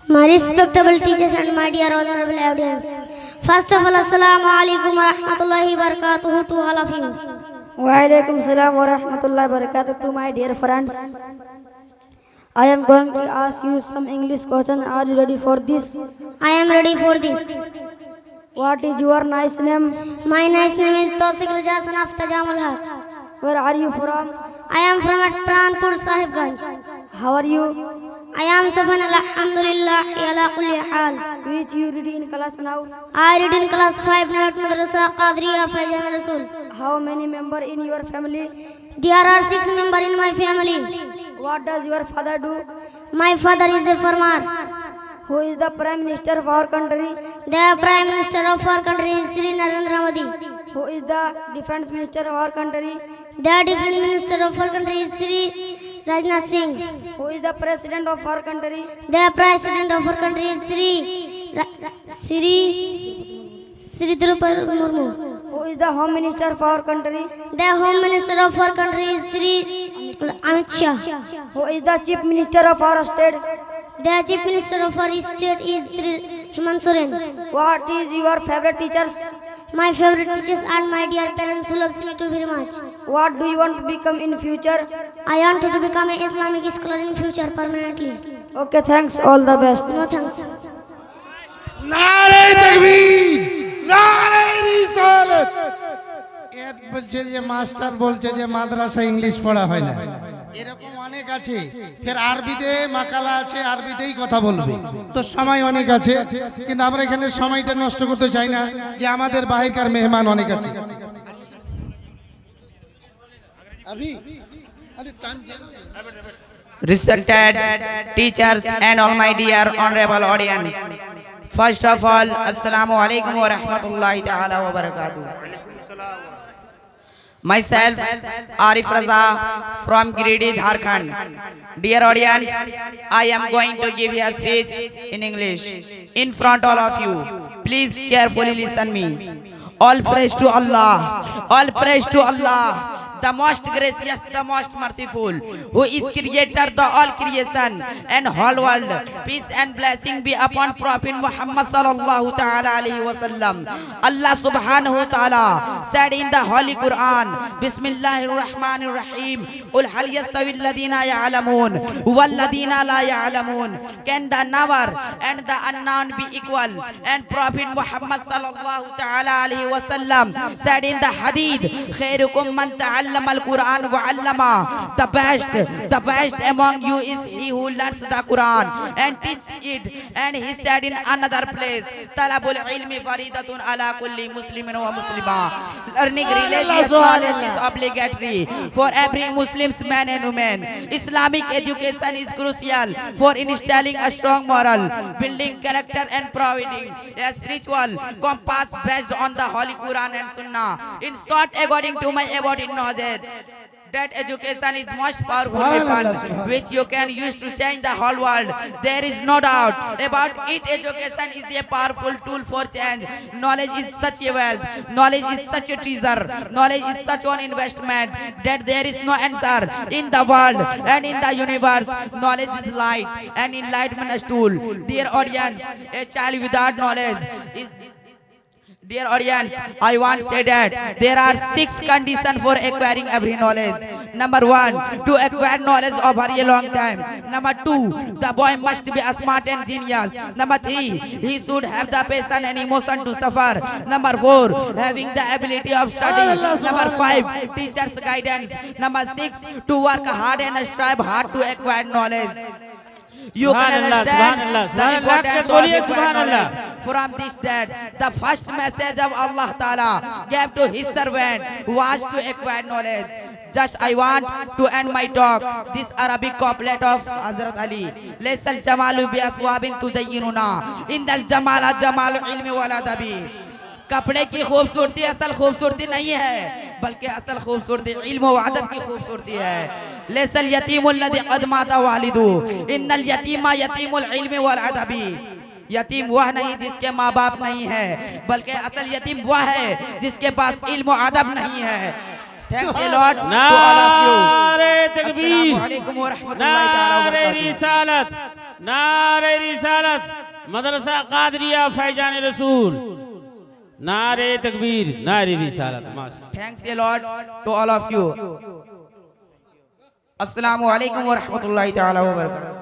My respectable teachers and my dear honorable audience. First of all, Assalamu alaikum wa rahmatullahi wa barakatuh to all of you. Walaikum salam wa rahmatullahi wa barakatuh to my dear friends. I am going to ask you some English question. Are you ready for this? I am ready for this. What is your nice name? My nice name is Tawfiq Raja son of Tajamul Haq. Where are you from? I am from at Pranpur Sahibganj. How are you? I am Safan alhamdulillah ala kulli hal. Which you read in class now? I read in class 5 Nat Madrasa Qadriya Faizan Rasul. How many members in your family? There are 6 members in my family. What does your father do? My father is a farmer. Who is the Prime Minister of our country? The Prime Minister of our country is Sri Narendra Modi. Who is the Defense Minister of our country? The Defense Minister of our country is Sri Rajnath Singh. Who is the President of our country? The President of our country is Sri Draupadi Murmu. Who is the Home Minister of our country? The Home Minister of our country is Sri Amit Shah. Who is the Chief Minister of our state? The Chief Minister of our state is Sri Hemant Soren. What is your favorite teachers? My favorite teachers and my dear parents who loves me too very much. What do you want to become in future? I want to become an Islamic scholar in future permanently. Okay, thanks. All the best. No thanks. নারে তাকবীর নারে রিসালাত এর বলছে যে master বলছে যে মাদ্রাসা English পড়া হয় না এরকম অনেক আছে ফের আরবিতে মাকালা আছে আরবিতেই কথা বলবে তো সময় অনেক আছে কিন্তু আমরা এখানে সময়টা নষ্ট করতে চাই না যে আমাদের বাহিরকার মেহমান অনেক আছে अभी अरे time Respected teachers and all my dear honorable audience. First of all, Assalamu alaikum wa rahmatullahi ta'ala wa barakatuh. Myself, Arif Raza from Giridi, Jharkhand. Dear audience, I am going to give a speech in English in front of all of you. Please carefully listen me. All praise to Allah. All praise to Allah. The most gracious, the most merciful, who is creator the all creation and whole world. Peace and blessing be upon Prophet Muhammad sallallahu ta'ala alayhi wa sallam. Allah subhanahu wa ta'ala said in the Holy Quran, Bismillahir Rahmanir Rahim, Ul hal yastawi alladhina ya'lamun wal ladina la ya'lamun. Can the knower and the unknown be equal? And Prophet Muhammad sallallahu ta'ala alayhi wa sallam said in the Hadith, Khairukum man ta'allama al-Quran wa 'allama. The best among you is he who learns the Quran and teaches it. And he said in another place, Talabul ilmi faridatun ala kulli muslimin wa muslima. Learning religious knowledge is obligatory for every Muslim man and woman. Islamic education is crucial for instilling a strong moral, building character and providing a spiritual compass based on the Holy Quran and Sunnah. In short, according to my about knowledge, that education is most powerful weapon which you can use to change the whole world. There is no doubt about it. Education is a powerful tool for change. Knowledge is such a wealth. Knowledge is such a treasure. Knowledge is such an investment that there is no answer in the world and in the universe. Knowledge is light and enlightenment is tool. Dear audience, a child without knowledge is Dear audience, I want to say that there are 6 conditions for acquiring every knowledge. Number 1, to acquire knowledge over a long time. Number 2, the boy must be a smart and genius. Number 3, he should have the passion and emotion to suffer. Number 4, having the ability of study. Number 5, teacher's guidance. Number 6, to work hard and strive hard to acquire knowledge. You can understand the importance of acquired knowledge from this that the first message of Allah Ta'ala gave to his servant was to acquire knowledge. Just I want to end my talk. This Arabic couplet of Hazrat Ali. Laysal jamalu bi aswabin tuzayyinuna indal jamala jamalu ilmi wal adabi. कपड़े की खूबसूरती असल खूबसूरती नहीं है बल्कि असल खूबसूरती इल्म व अदब की खूबसूरती है लेसल यतीमुल लदी क़द माता वालिदू इन्नल यतीमा यतीमुल इल्म वल अदबी यतीम वह नहीं जिसके माँ बाप नहीं है बल्कि असल यतीम वह है जिसके पास इल्म व अदब नहीं है Thanks a lot to all of you. Assalamu alaikum wa rahmatullahi wa barakatuh. नारे रिसालत मदरसा कादरिया फैजान रसूल नारे तकबीर नारे रिसालत माशाअल्लाह Thanks a lot to all of you. Assalamu alaikum wa rahmatullahi ta'ala wa barakatuh.